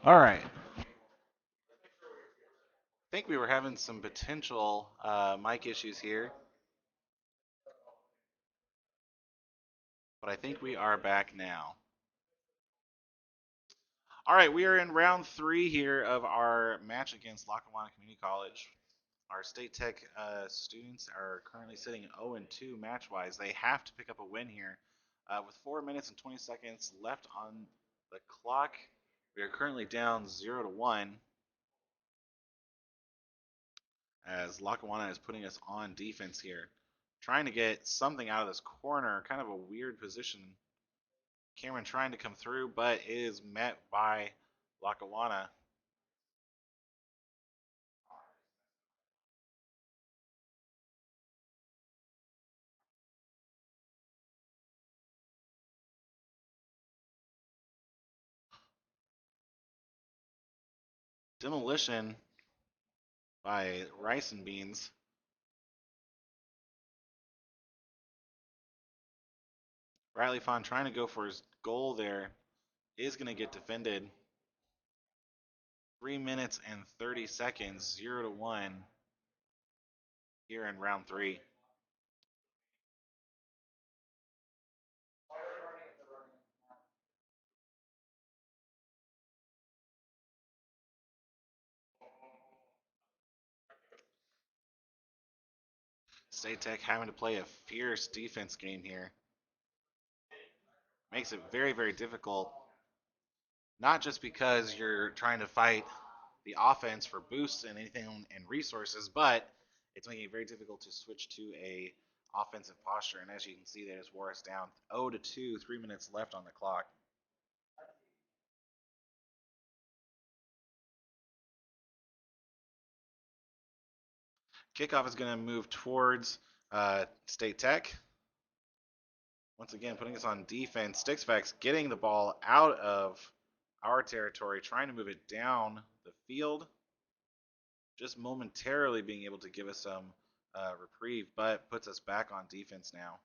All right. I think we were having some potential mic issues here, but I think we are back now. All right, we are in round three here of our match against Lackawanna Community College. Our State Tech students are currently sitting 0 and 2 match wise. They have to pick up a win here. With 4 minutes and 20 seconds left on the clock, we are currently down 0 to 1 as Lackawanna is putting us on defense here. Trying to get something out of this corner, kind of a weird position. Cameron trying to come through, but is met by Lackawanna. Demolition by Rice and Beans. Riley Fawn trying to go for his goal there is going to get defended. 3 minutes and 30 seconds, 0 to 1 here in round three. State Tech having to play a fierce defense game here. Makes it very, very difficult. Not just because you're trying to fight the offense for boosts and anything and resources, but it's making it very difficult to switch to a offensive posture. And as you can see, they just wore us down 0 to 2, 3 minutes left on the clock. Kickoff is going to move towards State Tech. Once again, putting us on defense. Stixfax getting the ball out of our territory, trying to move it down the field. Just momentarily being able to give us some reprieve, but puts us back on defense now.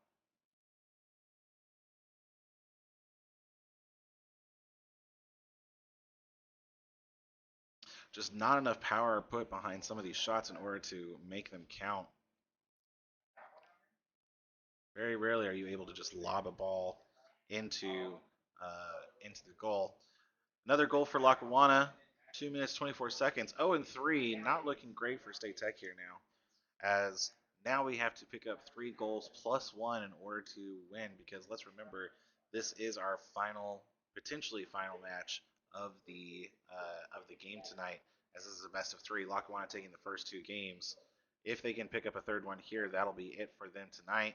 Just not enough power put behind some of these shots in order to make them count. Very rarely are you able to just lob a ball into the goal. Another goal for Lackawanna. 2 minutes 24 seconds. 0 and 3. Not looking great for State Tech here now, as now we have to pick up 3 goals plus one in order to win. Because let's remember, this is our final, potentially final match of the game tonight, as this is a best of three. Lackawanna taking the first 2 games. If they can pick up a third one here, that'll be it for them tonight.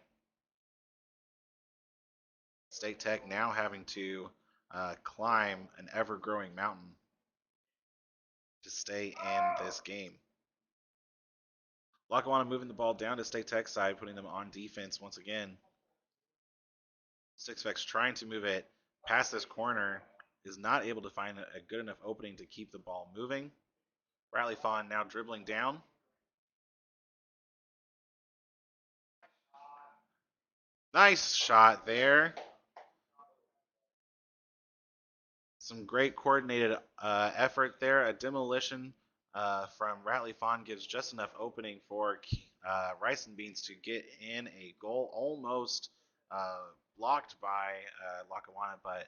State Tech now having to climb an ever-growing mountain to stay in this game. Lackawanna moving the ball down to State Tech side, putting them on defense once again. Sixfax trying to move it past this corner, is not able to find a good enough opening to keep the ball moving. Riley Fawn now dribbling down. Nice shot there. Some great coordinated effort there. A demolition from Ratley Fawn gives just enough opening for Rice and Beans to get in a goal. Almost blocked by Lackawanna, but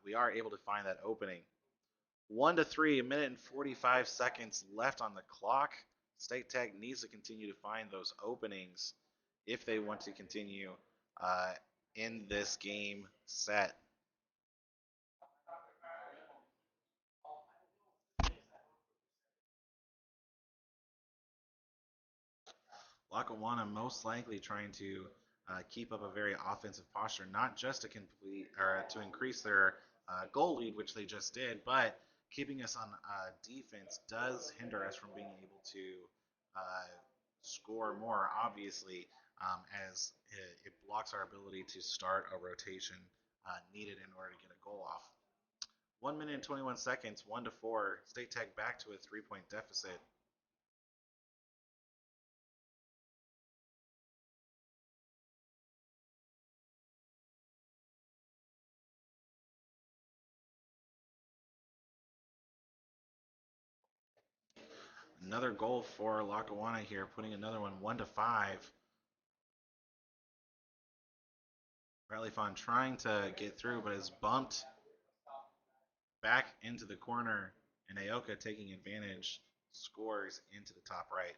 we are able to find that opening. 1 to 3, a minute and 45 seconds left on the clock. State Tech needs to continue to find those openings if they want to continue in this game set. Lackawanna most likely trying to keep up a very offensive posture, not just to complete or to increase their goal lead, which they just did, but keeping us on defense does hinder us from being able to score more, obviously, as it blocks our ability to start a rotation needed in order to get a goal off. 1 minute and 21 seconds, 1 to 4. State Tech back to a 3-point deficit. Another goal for Lackawanna here, putting another one 1-5. Riley Fawn trying to get through, but is bumped back into the corner, and Aoka taking advantage, scores into the top right.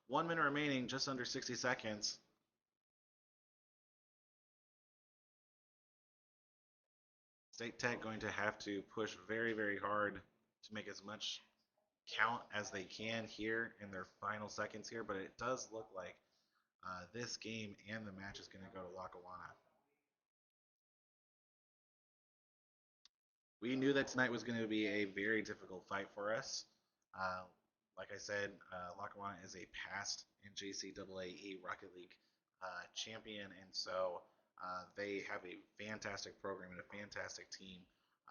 1 minute remaining, just under 60 seconds. State Tech going to have to push very, very hard to make as much count as they can here in their final seconds here, but it does look like this game and the match is going to go to Lackawanna. We knew that tonight was going to be a very difficult fight for us. Uh, like I said, Lackawanna is a past NJCAA Rocket League champion, and so they have a fantastic program and a fantastic team.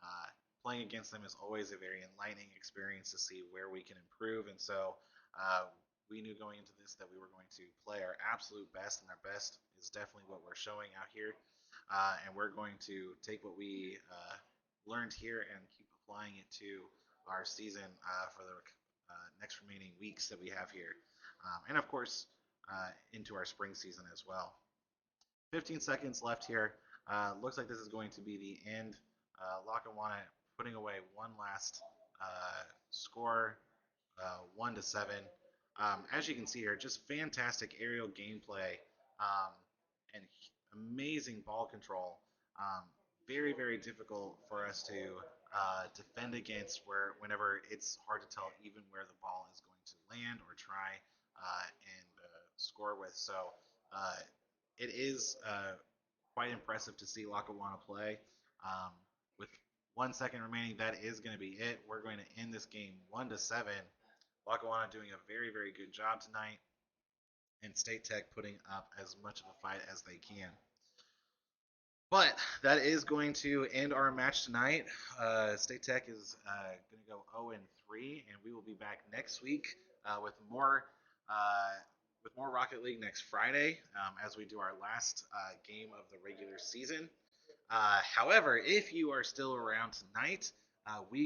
Uh, Playing against them is always a very enlightening experience to see where we can improve, and so we knew going into this that we were going to play our absolute best, and our best is definitely what we're showing out here. And we're going to take what we learned here and keep applying it to our season for the next remaining weeks that we have here. And of course, into our spring season as well. 15 seconds left here. Looks like this is going to be the end. Lackawanna putting away one last score, 1-7. As you can see here, just fantastic aerial gameplay and amazing ball control. Very, very difficult for us to defend against whenever it's hard to tell even where the ball is going to land or try and score with. So uh, it is quite impressive to see Lackawanna play. Um, with 1 second remaining, that is going to be it. We're going to end this game 1-7. Lackawanna doing a very, very good job tonight, and State Tech putting up as much of a fight as they can. But that is going to end our match tonight. State Tech is going to go 0-3, and we will be back next week with more Rocket League next Friday as we do our last game of the regular season. However, if you are still around tonight, we